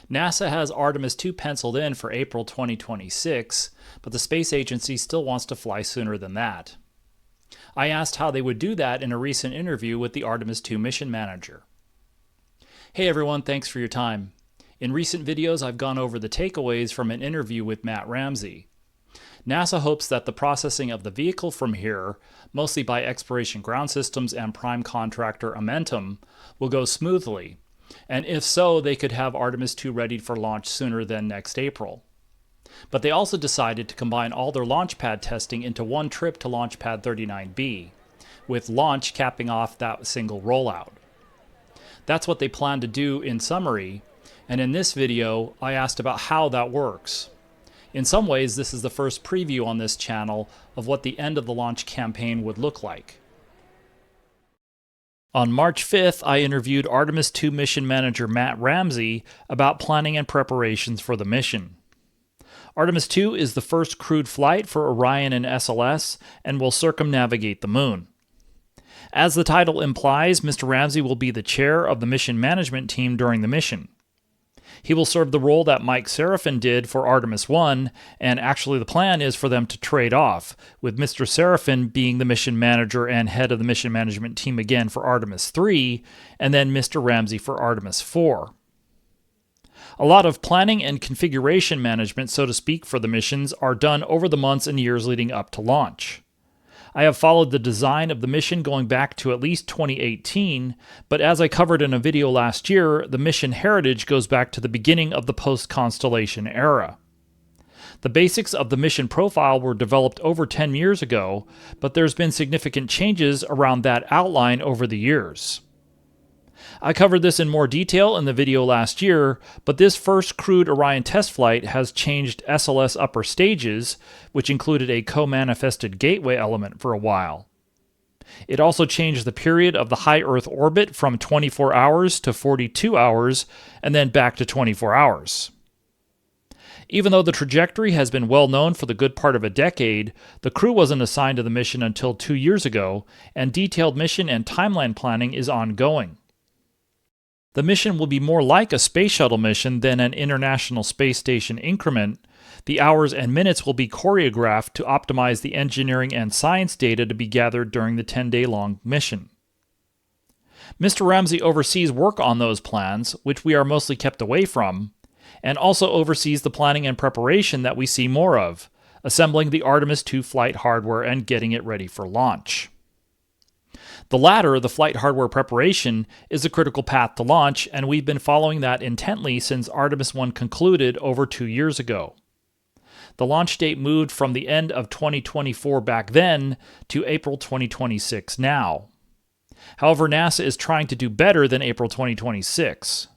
NASA has Artemis II penciled in for April 2026, but the space agency still wants to fly sooner than that. I asked how they would do that in a recent interview with the Artemis II mission manager. Hey everyone, thanks for your time. In recent videos, I've gone over the takeaways from an interview with Matt Ramsey. NASA hopes that the processing of the vehicle from here, mostly by Exploration Ground Systems and prime contractor Amentum, will go smoothly, and if so, they could have Artemis II ready for launch sooner than next April. But they also decided to combine all their launch pad testing into one trip to Launch Pad 39B, with launch capping off that single rollout. That's what they plan to do in summary, and in this video, I asked about how that works. In some ways, this is the first preview on this channel of what the end of the launch campaign would look like. On March 5th, I interviewed Artemis II mission manager Matt Ramsey about planning and preparations for the mission. Artemis II is the first crewed flight for Orion and SLS and will circumnavigate the moon. As the title implies, Mr. Ramsey will be the chair of the mission management team during the mission. He will serve the role that Mike Serafin did for Artemis I, and actually the plan is for them to trade off, with Mr. Serafin being the mission manager and head of the mission management team again for Artemis III, and then Mr. Ramsey for Artemis IV. A lot of planning and configuration management, so to speak, for the missions are done over the months and years leading up to launch. I have followed the design of the mission going back to at least 2018, but as I covered in a video last year, the mission heritage goes back to the beginning of the post-Constellation era. The basics of the mission profile were developed over 10 years ago, but there's been significant changes around that outline over the years. I covered this in more detail in the video last year, but this first crewed Orion test flight has changed SLS upper stages, which included a co-manifested gateway element for a while. It also changed the period of the high Earth orbit from 24 hours to 42 hours, and then back to 24 hours. Even though the trajectory has been well known for the good part of a decade, the crew wasn't assigned to the mission until 2 years ago, and detailed mission and timeline planning is ongoing. The mission will be more like a space shuttle mission than an International Space Station increment. The hours and minutes will be choreographed to optimize the engineering and science data to be gathered during the 10-day-long mission. Mr. Ramsey oversees work on those plans, which we are mostly kept away from, and also oversees the planning and preparation that we see more of, assembling the Artemis II flight hardware and getting it ready for launch. The latter, the flight hardware preparation, is a critical path to launch, and we've been following that intently since Artemis I concluded over 2 years ago. The launch date moved from the end of 2024 back then to April 2026 now. However, NASA is trying to do better than April 2026.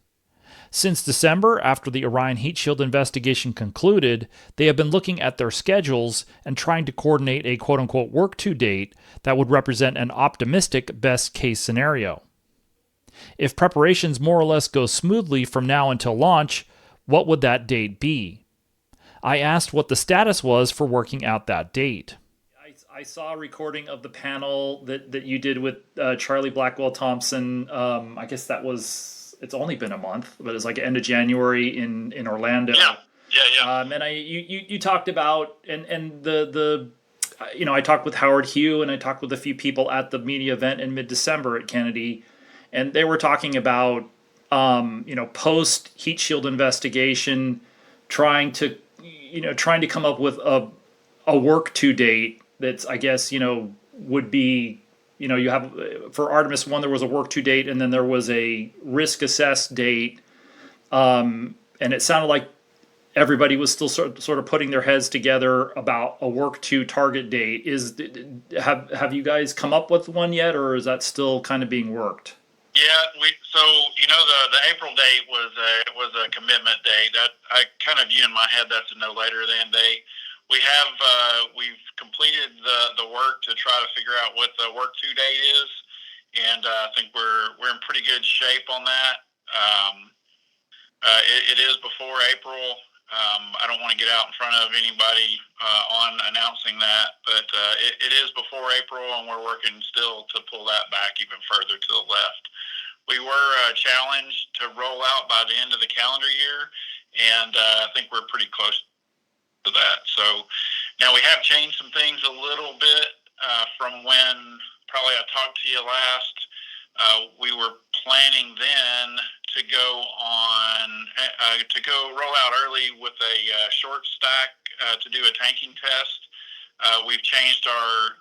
Since December, after the Orion heat shield investigation concluded, they have been looking at their schedules and trying to coordinate a quote-unquote work-to date that would represent an optimistic best-case scenario. If preparations more or less go smoothly from now until launch, what would that date be? I asked what the status was for working out that date. I saw a recording of the panel that you did with Charlie Blackwell Thompson. I guess that was... It's only been a month, but it's like end of January in Orlando. Yeah. And you talked about and the I talked with Howard Hugh and I talked with a few people at the media event in mid-December at Kennedy, and they were talking about post heat shield investigation, trying to come up with a work to date that's I guess would be. You have for Artemis I there was a work to date, and then there was a risk assessed date, and it sounded like everybody was still sort of putting their heads together about a work to target date. Have you guys come up with one yet, or is that still kind of being worked? Yeah, the April date was a commitment date. That I kind of view in my head that's a no later than date. We've completed the work to try to figure out what the work to date is, and I think we're in pretty good shape on that. It is before April. I don't want to get out in front of anybody on announcing that, but it is before April, and we're working still to pull that back even further to the left. We were challenged to roll out by the end of the calendar year, and I think we're pretty close to that. So now we have changed some things a little bit from when probably I talked to you last. We were planning then to go roll out early with a short stack to do a tanking test. We've changed our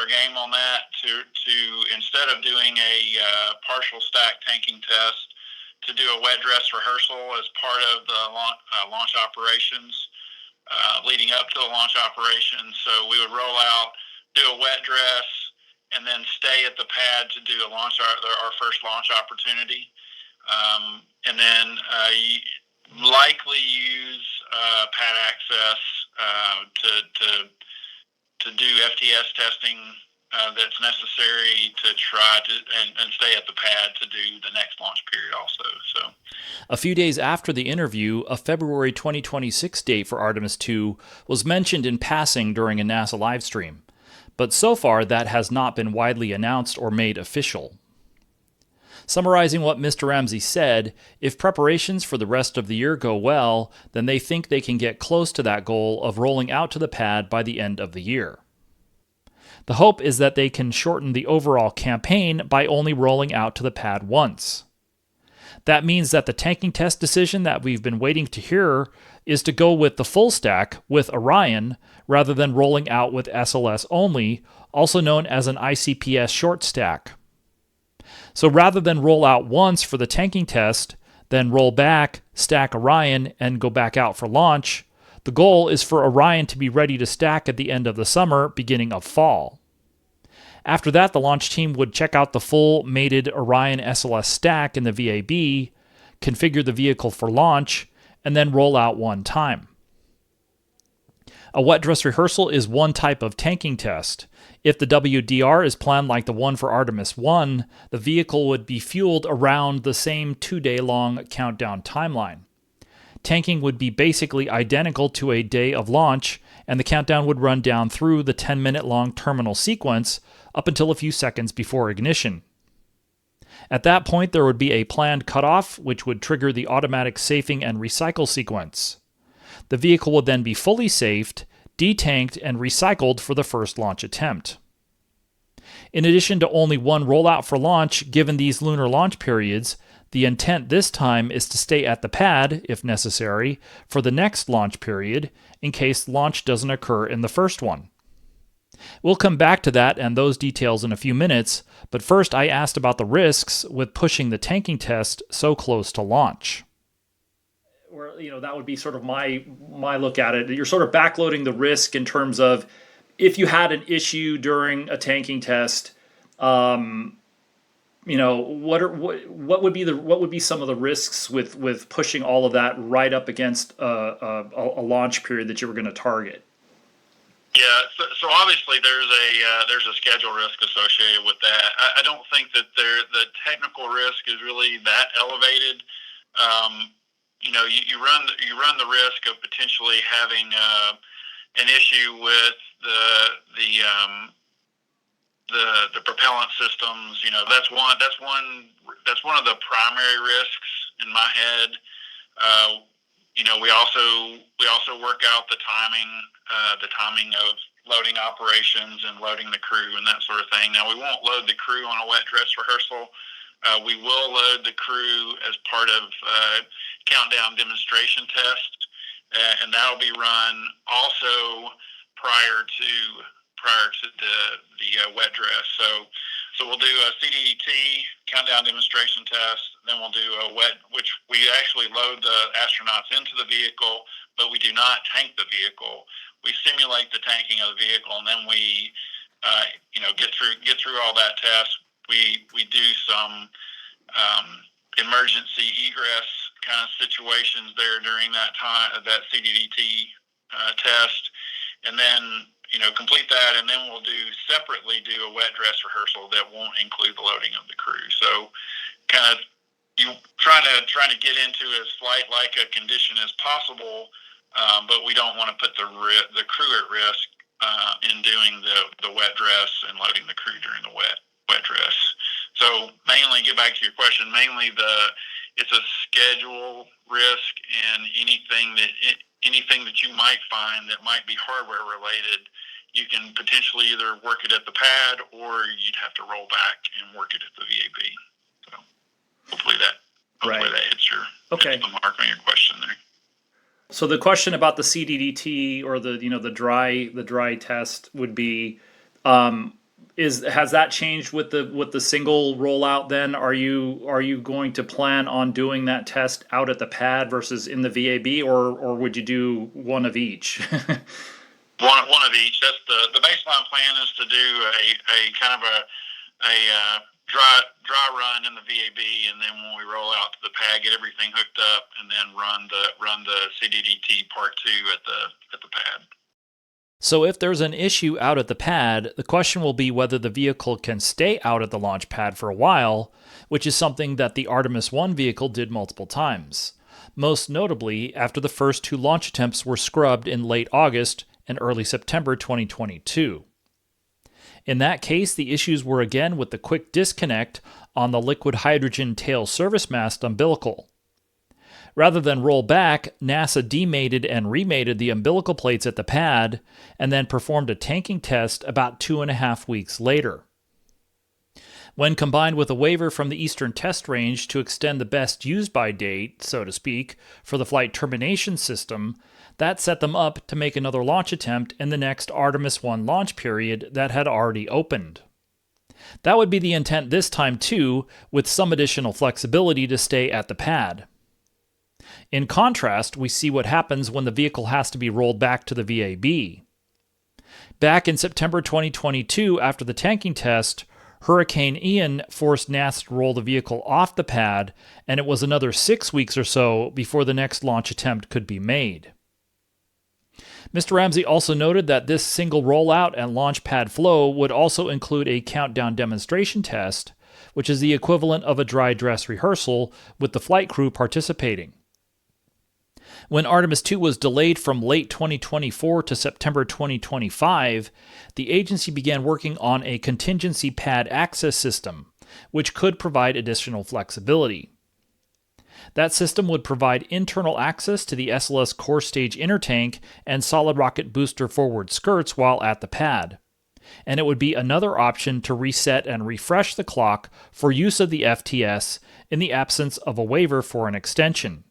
game on that to instead of doing a partial stack tanking test, to do a wet dress rehearsal as part of the launch operations leading up to the launch operations. So we would roll out, do a wet dress, and then stay at the pad to do our first launch opportunity, and then likely use pad access to do FTS testing that's necessary to try to and stay at the pad to do the next launch period also. So, a few days after the interview, a February 2026 date for Artemis II was mentioned in passing during a NASA livestream, but so far that has not been widely announced or made official. Summarizing what Mr. Ramsey said, if preparations for the rest of the year go well, then they think they can get close to that goal of rolling out to the pad by the end of the year. The hope is that they can shorten the overall campaign by only rolling out to the pad once. That means that the tanking test decision that we've been waiting to hear is to go with the full stack with Orion rather than rolling out with SLS only, also known as an ICPS short stack. So rather than roll out once for the tanking test, then roll back, stack Orion, and go back out for launch, the goal is for Orion to be ready to stack at the end of the summer, beginning of fall. After that, the launch team would check out the full mated Orion SLS stack in the VAB, configure the vehicle for launch, and then roll out one time. A wet dress rehearsal is one type of tanking test. If the WDR is planned like the one for Artemis I, the vehicle would be fueled around the same 2-day-long countdown timeline. Tanking would be basically identical to a day of launch, and the countdown would run down through the 10-minute-long terminal sequence up until a few seconds before ignition. At that point, there would be a planned cutoff, which would trigger the automatic safing and recycle sequence. The vehicle would then be fully safed, detanked, and recycled for the first launch attempt. In addition to only one rollout for launch, given these lunar launch periods, the intent this time is to stay at the pad, if necessary, for the next launch period, in case launch doesn't occur in the first one. We'll come back to that and those details in a few minutes, but first I asked about the risks with pushing the tanking test so close to launch. Or, that would be sort of my look at it. You're sort of backloading the risk in terms of if you had an issue during a tanking test, what would be some of the risks with pushing all of that right up against a launch period that you were going to target? Yeah, so obviously there's a schedule risk associated with that. I don't think that the technical risk is really that elevated. You run the risk of potentially having an issue with the propellant systems. That's one of the primary risks in my head. We also work out the timing of loading operations and loading the crew and that sort of thing. Now, we won't load the crew on a wet dress rehearsal. We will load the crew as part of countdown demonstration test, and that'll be run also prior to the wet dress. So we'll do a CDT countdown demonstration test, then we'll do a wet, which we actually load the astronauts into the vehicle, but we do not tank the vehicle. We simulate the tanking of the vehicle, and then we get through all that test. We do some emergency egress kind of situations there during that time, that CDT test, and then complete that, and then we'll separately do a wet dress rehearsal that won't include the loading of the crew. So, kind of you trying to get into as flight-like a condition as possible, but we don't want to put the crew at risk in doing the wet dress and loading the crew during the wet dress. So mainly, get back to your question, it's a schedule risk, and anything that you might find that might be hardware related, you can potentially either work it at the pad or you'd have to roll back and work it at the VAB. So hopefully that hits the mark on your question there. So the question about the CDDT or the dry test would be, has that changed with the single rollout? Then are you going to plan on doing that test out at the pad versus in the VAB, or would you do one of each? One of each. That's the baseline plan is to do a kind of a dry run in the VAB, and then when we roll out to the pad, get everything hooked up, and then run the CDDT part 2 at the pad. So if there's an issue out at the pad, the question will be whether the vehicle can stay out at the launch pad for a while, which is something that the Artemis I vehicle did multiple times. Most notably, after the first 2 launch attempts were scrubbed in late August and early September 2022. In that case, the issues were again with the quick disconnect on the liquid hydrogen tail service mast umbilical. Rather than roll back, NASA demated and remated the umbilical plates at the pad and then performed a tanking test about 2.5 weeks later. When combined with a waiver from the Eastern Test Range to extend the best use by date, so to speak, for the Flight Termination System, that set them up to make another launch attempt in the next Artemis I launch period that had already opened. That would be the intent this time too, with some additional flexibility to stay at the pad. In contrast, we see what happens when the vehicle has to be rolled back to the VAB. Back in September 2022, after the tanking test, Hurricane Ian forced NASA to roll the vehicle off the pad, and it was another 6 weeks or so before the next launch attempt could be made. Mr. Ramsey also noted that this single rollout and launch pad flow would also include a countdown demonstration test, which is the equivalent of a dry dress rehearsal with the flight crew participating. When Artemis II was delayed from late 2024 to September 2025, the agency began working on a contingency pad access system, which could provide additional flexibility. That system would provide internal access to the SLS core stage inner tank and solid rocket booster forward skirts while at the pad. And it would be another option to reset and refresh the clock for use of the FTS in the absence of a waiver for an extension.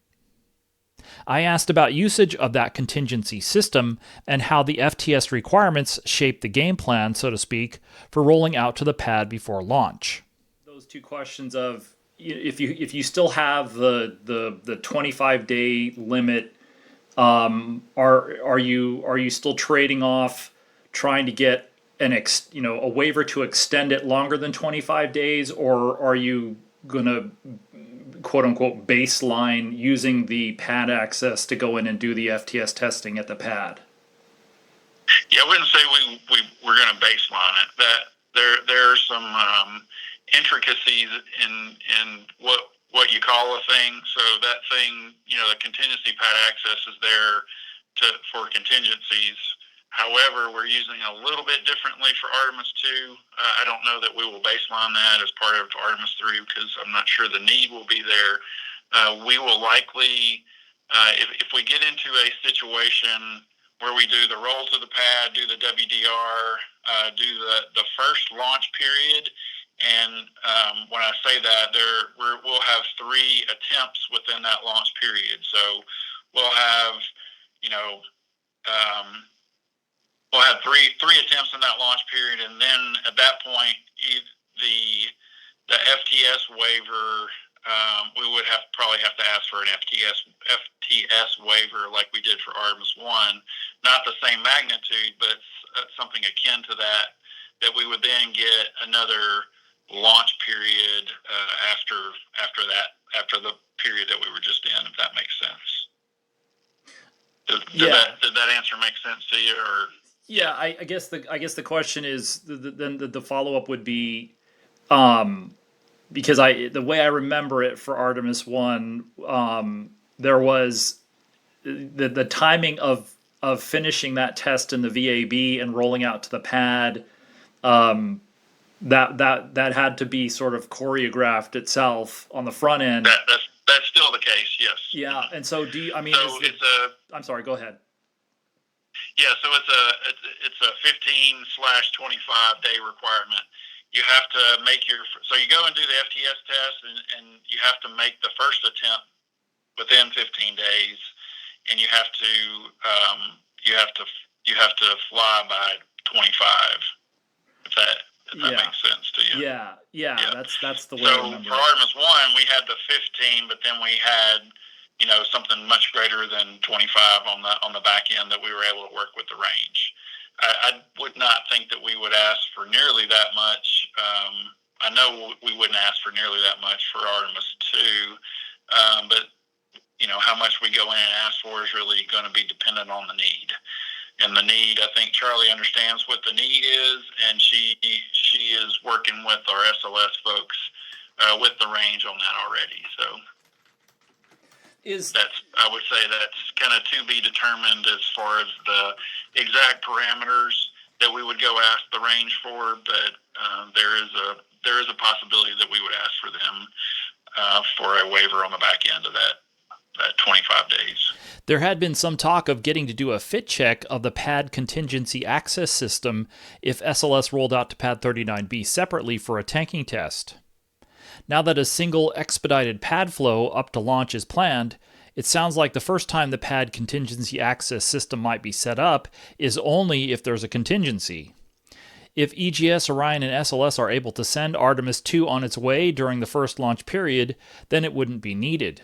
I asked about usage of that contingency system and how the FTS requirements shape the game plan, so to speak, for rolling out to the pad before launch. Those two questions of if you still have the 25-day limit, are you still trading off trying to get a waiver to extend it longer than 25 days, or are you gonna quote unquote baseline using the pad access to go in and do the FTS testing at the pad? Yeah, I wouldn't say we're going to baseline it. That there are some intricacies in what you call a thing. So that thing, the contingency pad access is there for contingencies. However, we're using a little bit differently for Artemis II. I don't know that we will baseline that as part of Artemis III because I'm not sure the need will be there. We will likely, if we get into a situation where we do the roll to the pad, do the WDR, do the first launch period, and when I say that, we'll have 3 attempts within that launch period. So we'll have, we'll have three attempts in that launch period, and then at that point, the FTS waiver, we would probably have to ask for an FTS waiver like we did for Artemis I. Not the same magnitude, but something akin to that we would then get another launch period after the period that we were just in, if that makes sense. Did that answer make sense to you, or? Yeah, I guess the question is then the follow up would be, because the way I remember it for Artemis I, there was the timing of finishing that test in the VAB and rolling out to the pad. That had to be sort of choreographed itself on the front end. That's still the case, yes. Yeah, and so do you? I mean, so I'm sorry. Go ahead. Yeah, so it's a 15/25 day requirement. You have to so you go and do the FTS test, and you have to make the first attempt within 15 days, and you have to fly by 25. If that makes sense to you. Yeah. That's the way. So for Artemis I, we had the 15, but then we had something much greater than 25 on the back end that we were able to work with the range. I would not think that we would ask for nearly that much. I know we wouldn't ask for nearly that much for Artemis II, but how much we go in and ask for is really going to be dependent on the need. And the need, I think Charlie understands what the need is, and she is working with our SLS folks with the range on that already. So I would say that's kind of to be determined as far as the exact parameters that we would go ask the range for, but there is a possibility that we would ask for them for a waiver on the back end of that 25 days. There had been some talk of getting to do a fit check of the pad contingency access system if SLS rolled out to pad 39B separately for a tanking test. Now that a single expedited pad flow up to launch is planned, it sounds like the first time the pad contingency access system might be set up is only if there's a contingency. If EGS, Orion, and SLS are able to send Artemis II on its way during the first launch period, then it wouldn't be needed.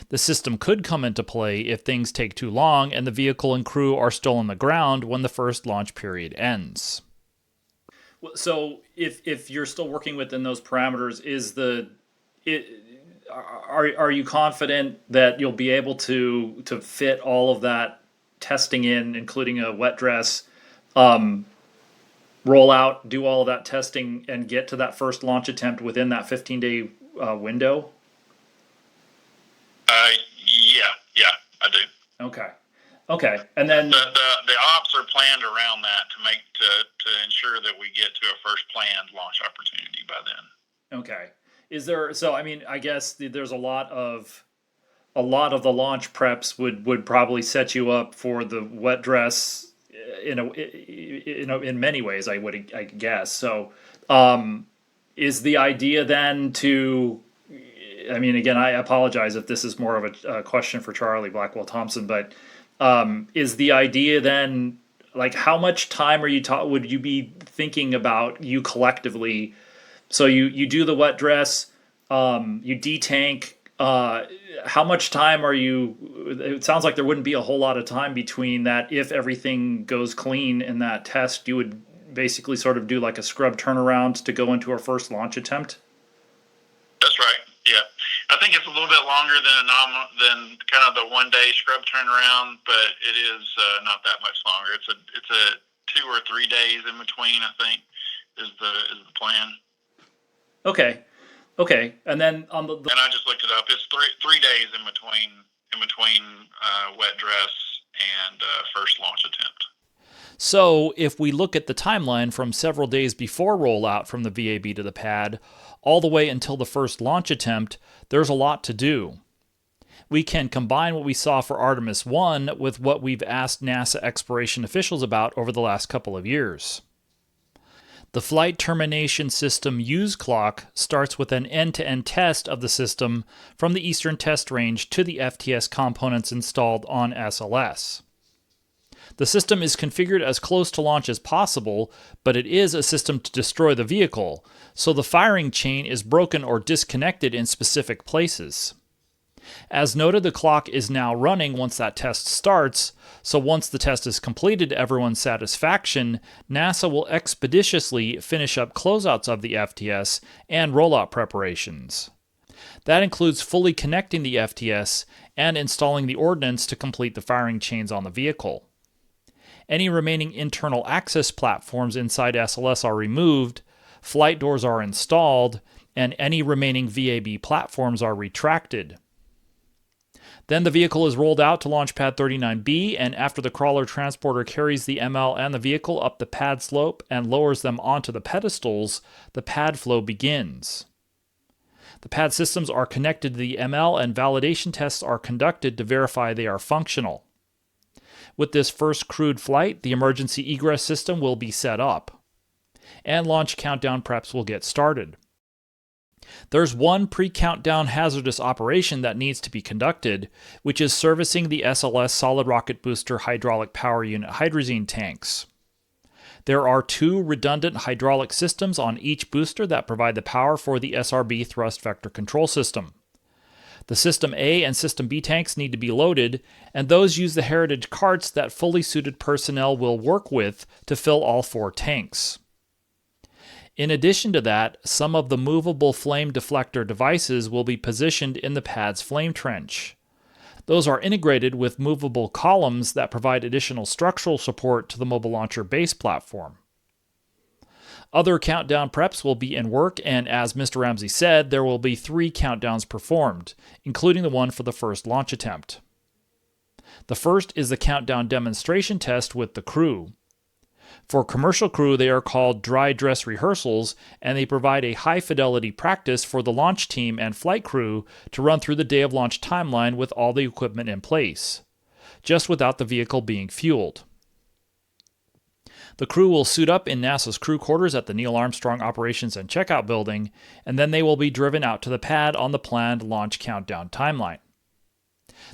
The system could come into play if things take too long and the vehicle and crew are still on the ground when the first launch period ends. So if you're still working within those parameters, are you confident that you'll be able to fit all of that testing in, including a wet dress, roll out, do all of that testing, and get to that first launch attempt within that 15-day window? Yeah, I do. Okay, and then the ops are planned around that to ensure that we get to a first planned launch opportunity by then. Okay. Is there? So I mean, I guess there's a lot of the launch preps would probably set you up for the wet dress in many ways. I guess. So, is the idea then to? I mean, again, I apologize if this is more of a question for Charlie Blackwell Thompson, but is the idea then, like, how much time would you be thinking about you collectively? So you do the wet dress, you detank. How much time are you? It sounds like there wouldn't be a whole lot of time between that. If everything goes clean in that test, you would basically sort of do like a scrub turnaround to go into our first launch attempt. That's right. Yeah, I think it's a little bit longer than kind of the 1 day scrub turnaround, but it is not that much longer. It's a 2 or 3 days in between, I think, is the plan. Okay, and then on the and I just looked it up. It's 3 days in between wet dress and first launch attempt. So if we look at the timeline from several days before rollout from the VAB to the pad, all the way until the first launch attempt, there's a lot to do. We can combine what we saw for Artemis I with what we've asked NASA exploration officials about over the last couple of years. The Flight Termination System use clock starts with an end-to-end test of the system from the Eastern Test Range to the FTS components installed on SLS. The system is configured as close to launch as possible, but it is a system to destroy the vehicle, so the firing chain is broken or disconnected in specific places. As noted, the clock is now running once that test starts, so once the test is completed to everyone's satisfaction, NASA will expeditiously finish up closeouts of the FTS and rollout preparations. That includes fully connecting the FTS and installing the ordnance to complete the firing chains on the vehicle. Any remaining internal access platforms inside SLS are removed, flight doors are installed, and any remaining VAB platforms are retracted. Then the vehicle is rolled out to launch pad 39B, and after the crawler transporter carries the ML and the vehicle up the pad slope and lowers them onto the pedestals, the pad flow begins. The pad systems are connected to the ML and validation tests are conducted to verify they are functional. With this first crewed flight, the emergency egress system will be set up, and launch countdown preps will get started. There's one pre-countdown hazardous operation that needs to be conducted, which is servicing the SLS solid rocket booster hydraulic power unit hydrazine tanks. There are 2 redundant hydraulic systems on each booster that provide the power for the SRB thrust vector control system. The System A and System B tanks need to be loaded, and those use the Heritage carts that fully suited personnel will work with to fill all 4 tanks. In addition to that, some of the movable flame deflector devices will be positioned in the pad's flame trench. Those are integrated with movable columns that provide additional structural support to the mobile launcher base platform. Other countdown preps will be in work, and as Mr. Ramsey said, there will be 3 countdowns performed, including the one for the first launch attempt. The first is the countdown demonstration test with the crew. For commercial crew, they are called dry dress rehearsals, and they provide a high-fidelity practice for the launch team and flight crew to run through the day of launch timeline with all the equipment in place, just without the vehicle being fueled. The crew will suit up in NASA's crew quarters at the Neil Armstrong Operations and Checkout Building, and then they will be driven out to the pad on the planned launch countdown timeline.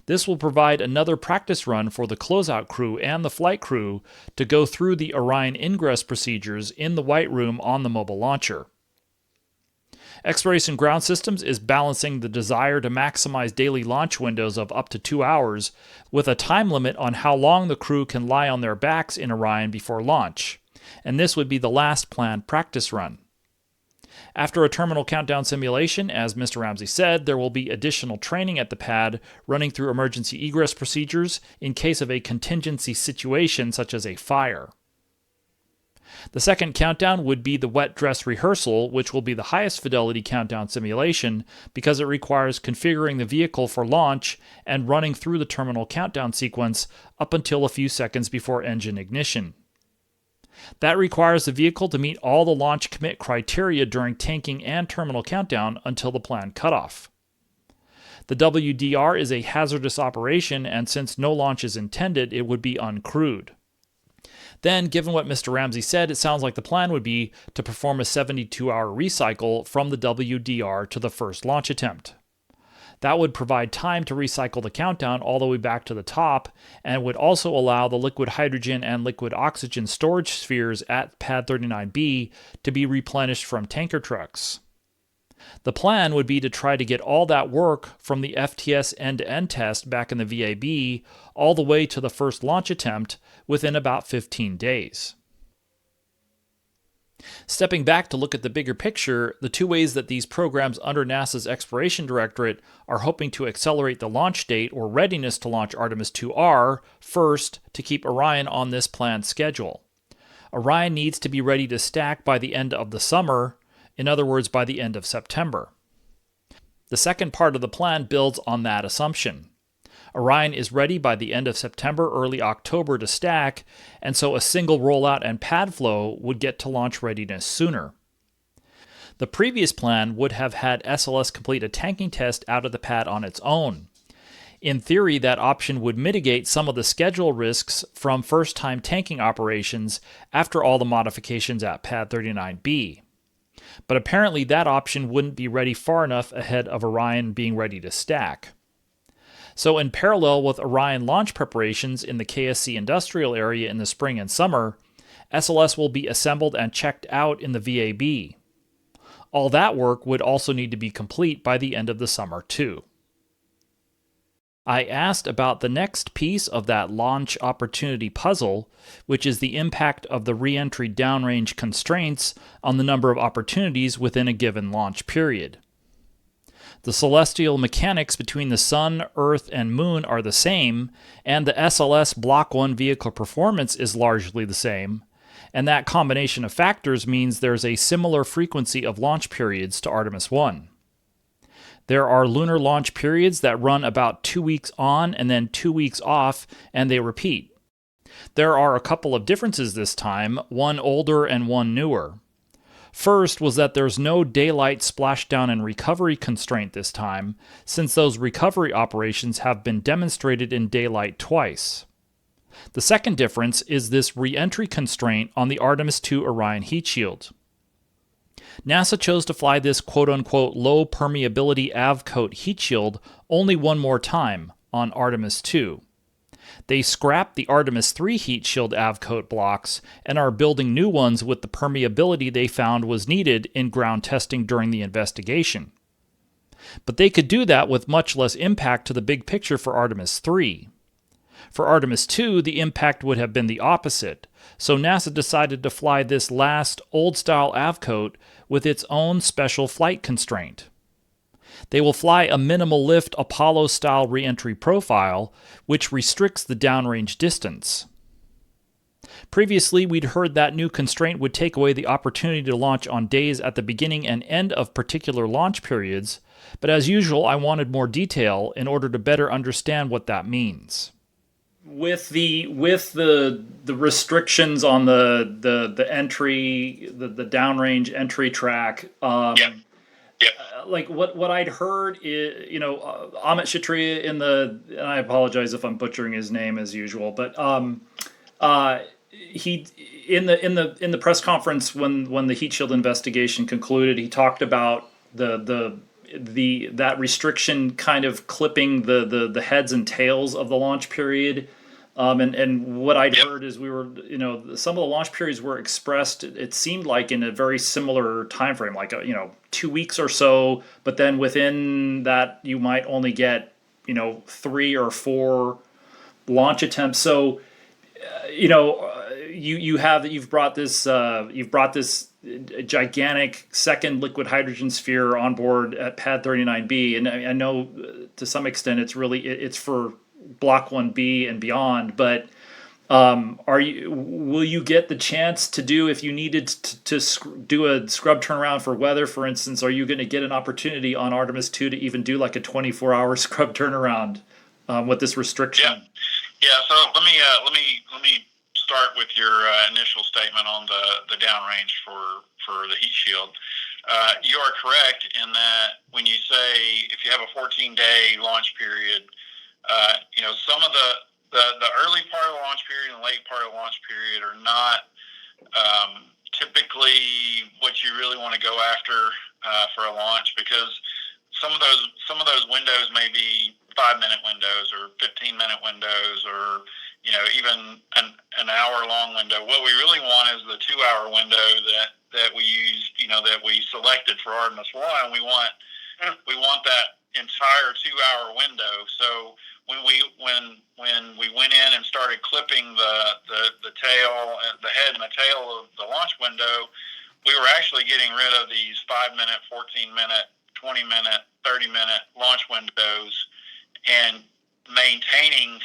This will provide another practice run for the closeout crew and the flight crew to go through the Orion ingress procedures in the White Room on the mobile launcher. Exploration Ground Systems is balancing the desire to maximize daily launch windows of up to 2 hours with a time limit on how long the crew can lie on their backs in Orion before launch, and this would be the last planned practice run. After a terminal countdown simulation, as Mr. Ramsey said, there will be additional training at the pad running through emergency egress procedures in case of a contingency situation such as a fire. The second countdown would be the wet dress rehearsal, which will be the highest fidelity countdown simulation because it requires configuring the vehicle for launch and running through the terminal countdown sequence up until a few seconds before engine ignition. That requires the vehicle to meet all the launch commit criteria during tanking and terminal countdown until the planned cutoff. The WDR is a hazardous operation, and since no launch is intended, it would be uncrewed. Then, given what Mr. Ramsey said, it sounds like the plan would be to perform a 72-hour recycle from the WDR to the first launch attempt. That would provide time to recycle the countdown all the way back to the top, and would also allow the liquid hydrogen and liquid oxygen storage spheres at Pad 39B to be replenished from tanker trucks. The plan would be to try to get all that work from the FTS end-to-end test back in the VAB all the way to the first launch attempt within about 15 days. Stepping back to look at the bigger picture, the 2 ways that these programs under NASA's Exploration Directorate are hoping to accelerate the launch date or readiness to launch Artemis II are, first, to keep Orion on this planned schedule. Orion needs to be ready to stack by the end of the summer, in other words, by the end of September. The second part of the plan builds on that assumption. Orion is ready by the end of September, early October to stack, and so a single rollout and pad flow would get to launch readiness sooner. The previous plan would have had SLS complete a tanking test out of the pad on its own. In theory, that option would mitigate some of the schedule risks from first-time tanking operations after all the modifications at Pad 39B. But apparently that option wouldn't be ready far enough ahead of Orion being ready to stack. So in parallel with Orion launch preparations in the KSC industrial area in the spring and summer, SLS will be assembled and checked out in the VAB. All that work would also need to be complete by the end of the summer too. I asked about the next piece of that launch opportunity puzzle, which is the impact of the re-entry downrange constraints on the number of opportunities within a given launch period. The celestial mechanics between the Sun, Earth, and Moon are the same, and the SLS Block 1 vehicle performance is largely the same, and that combination of factors means there's a similar frequency of launch periods to Artemis I. There are lunar launch periods that run about 2 weeks on and then 2 weeks off, and they repeat. There are a couple of differences this time, one older and one newer. First was that there's no daylight splashdown and recovery constraint this time, since those recovery operations have been demonstrated in daylight twice. The second difference is this re-entry constraint on the Artemis II Orion heat shield. NASA chose to fly this quote-unquote low permeability AVCOAT heat shield only one more time, on Artemis II. They scrapped the Artemis III heat shield AVCOAT blocks and are building new ones with the permeability they found was needed in ground testing during the investigation. But they could do that with much less impact to the big picture for Artemis III. For Artemis II, the impact would have been the opposite, so NASA decided to fly this last old-style AVCOAT with its own special flight constraint. They will fly a minimal lift Apollo-style re-entry profile, which restricts the downrange distance. Previously, we'd heard that new constraint would take away the opportunity to launch on days at the beginning and end of particular launch periods, but as usual, I wanted more detail in order to better understand what that means. With the restrictions on the entry, the downrange entry track, like what I'd heard is, Amit Kshatriya and I apologize if I'm butchering his name as usual, but he in the press conference when the heat shield investigation concluded, he talked about that restriction kind of clipping the heads and tails of the launch period. And what I'd heard is some of the launch periods were expressed, it seemed like in a very similar time frame, like 2 weeks or so, but then within that you might only get 3 or 4 launch attempts. So you've brought this gigantic second liquid hydrogen sphere on board at Pad 39B, and I know to some extent it's for Block 1B and beyond, but will you get the chance to do, if you needed to do a scrub turnaround for weather, for instance, are you going to get an opportunity on Artemis II to even do like a 24-hour scrub turnaround with this restriction? Yeah. So let me start with your initial statement on the downrange for the heat shield. You are correct in that when you say if you have a 14-day launch period, some of the early part of the launch period and the late part of the launch period are not typically what you really want to go after for a launch, because some of those windows may be 5-minute windows or 15-minute windows, or even an hour-long window. What we really want is the 2-hour window that we used, that we selected for Artemis I. We want that entire 2-hour window. So when we went in and started clipping the tail, the head and the tail of the launch window, we were actually getting rid of these 5-minute, 14-minute, 20-minute, 30-minute launch windows, and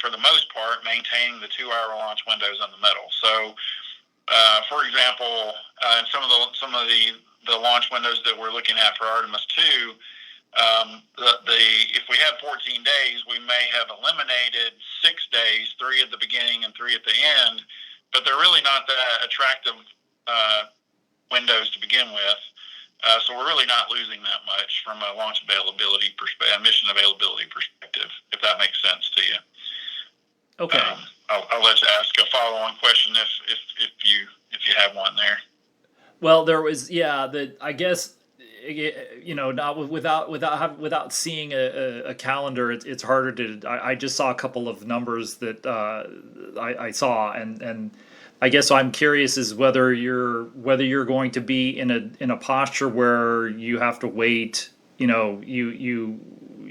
for the most part, maintaining the 2-hour launch windows in the middle. So, for example, some of the launch windows that we're looking at for Artemis II, if we had 14 days, we may have eliminated 6 days, 3 at the beginning and 3 at the end, but they're really not that attractive windows to begin with. So we're really not losing that much from a launch availability perspective, mission availability perspective, if that makes sense to you. Okay. I'll let you ask a follow-on question if you have one there. Well, there was, I guess, not without seeing a calendar, it's harder to. I just saw a couple of numbers that I saw, and I guess I'm curious is whether you're going to be in a posture where you have to wait.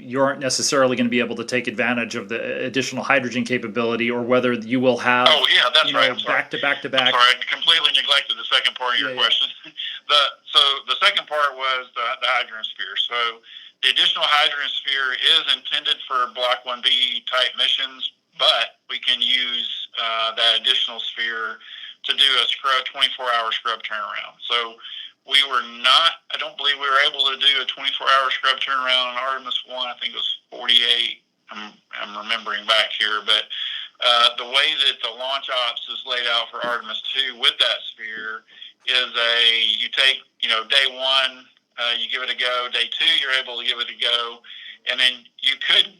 You aren't necessarily going to be able to take advantage of the additional hydrogen capability, or whether you will have. Oh yeah, that's right. Back to back. I'm sorry, I completely neglected the second part of your question. So the second part was the hydrogen sphere. So the additional hydrogen sphere is intended for Block 1B type missions, but we can use that additional sphere to do a 24-hour scrub turnaround. So I don't believe we were able to do a 24-hour scrub turnaround on Artemis I. I think it was 48. I'm remembering back here, but the way that the launch ops is laid out for Artemis II with that sphere is you take, day one, you give it a go. Day two, you're able to give it a go, and then you could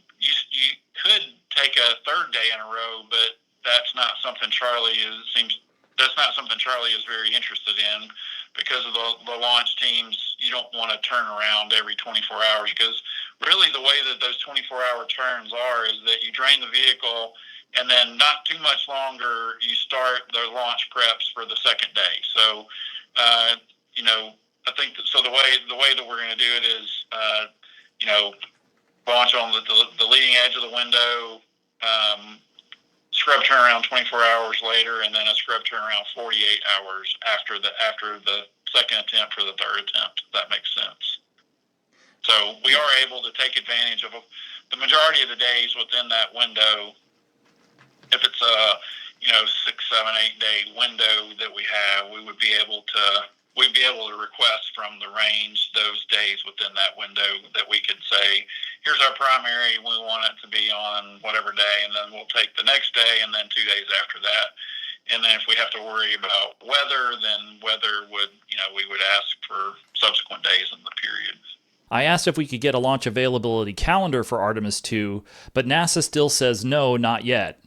take a third day in a row, but that's not something Charlie is very interested in, because of the launch teams. You don't want to turn around every 24 hours, because really the way that those 24-hour turns is that you drain the vehicle, and then not too much longer you start the launch preps for the second day. So, I think so. The way that we're going to do it is, launch on the leading edge of the window, scrub turnaround 24 hours later, and then a scrub turnaround 48 hours after the second attempt for the third attempt. If that makes sense. So we are able to take advantage of the majority of the days within that window. If it's a 6, 7, 8 day window that we have, we'd be able to request from the range those days within that window, that we could say, here's our primary, we want it to be on whatever day, and then we'll take the next day, and then 2 days after that. And then if we have to worry about weather, then weather we would ask for subsequent days in the period. I asked if we could get a launch availability calendar for Artemis II, but NASA still says no, not yet.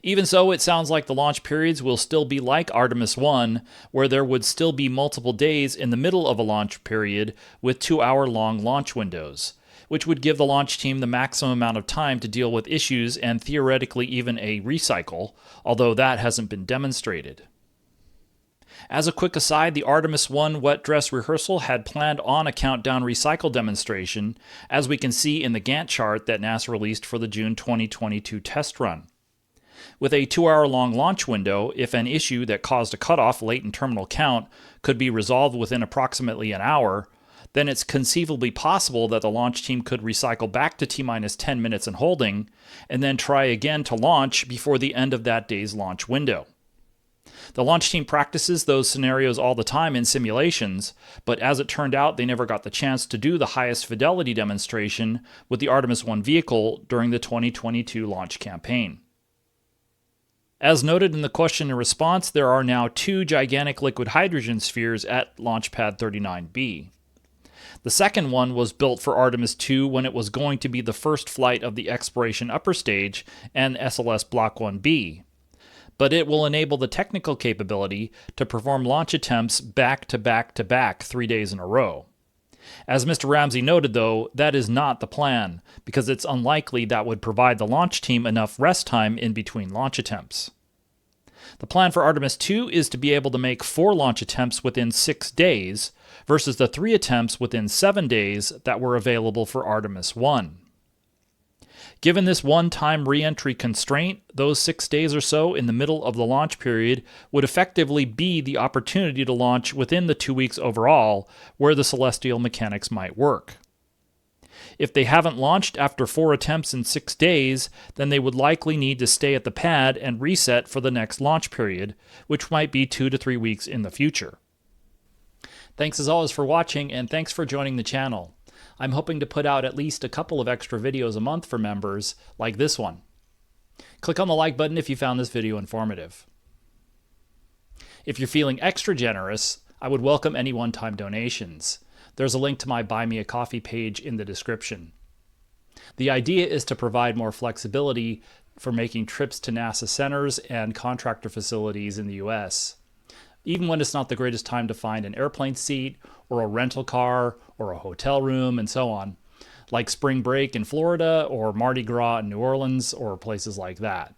Even so, it sounds like the launch periods will still be like Artemis I, where there would still be multiple days in the middle of a launch period with 2-hour-long launch windows, which would give the launch team the maximum amount of time to deal with issues and theoretically even a recycle, although that hasn't been demonstrated. As a quick aside, the Artemis I wet dress rehearsal had planned on a countdown recycle demonstration, as we can see in the Gantt chart that NASA released for the June 2022 test run. With a 2-hour-long launch window, if an issue that caused a cutoff late in terminal count could be resolved within approximately an hour, then it's conceivably possible that the launch team could recycle back to T-minus 10 minutes and holding, and then try again to launch before the end of that day's launch window. The launch team practices those scenarios all the time in simulations, but as it turned out, they never got the chance to do the highest fidelity demonstration with the Artemis I vehicle during the 2022 launch campaign. As noted in the question and response, there are now 2 gigantic liquid hydrogen spheres at Launch Pad 39B. The second one was built for Artemis II when it was going to be the first flight of the Exploration Upper Stage and SLS Block 1B, but it will enable the technical capability to perform launch attempts back to back to back 3 days in a row. As Mr. Ramsey noted, though, that is not the plan, because it's unlikely that would provide the launch team enough rest time in between launch attempts. The plan for Artemis II is to be able to make 4 launch attempts within 6 days, versus the 3 attempts within 7 days that were available for Artemis I. Given this one-time re-entry constraint, those 6 days or so in the middle of the launch period would effectively be the opportunity to launch within the 2 weeks overall, where the celestial mechanics might work. If they haven't launched after 4 attempts in 6 days, then they would likely need to stay at the pad and reset for the next launch period, which might be 2 to 3 weeks in the future. Thanks as always for watching, and thanks for joining the channel. I'm hoping to put out at least a couple of extra videos a month for members, like this one. Click on the like button if you found this video informative. If you're feeling extra generous, I would welcome any one-time donations. There's a link to my Buy Me a Coffee page in the description. The idea is to provide more flexibility for making trips to NASA centers and contractor facilities in the US, even when it's not the greatest time to find an airplane seat or a rental car or a hotel room and so on, like spring break in Florida or Mardi Gras in New Orleans or places like that.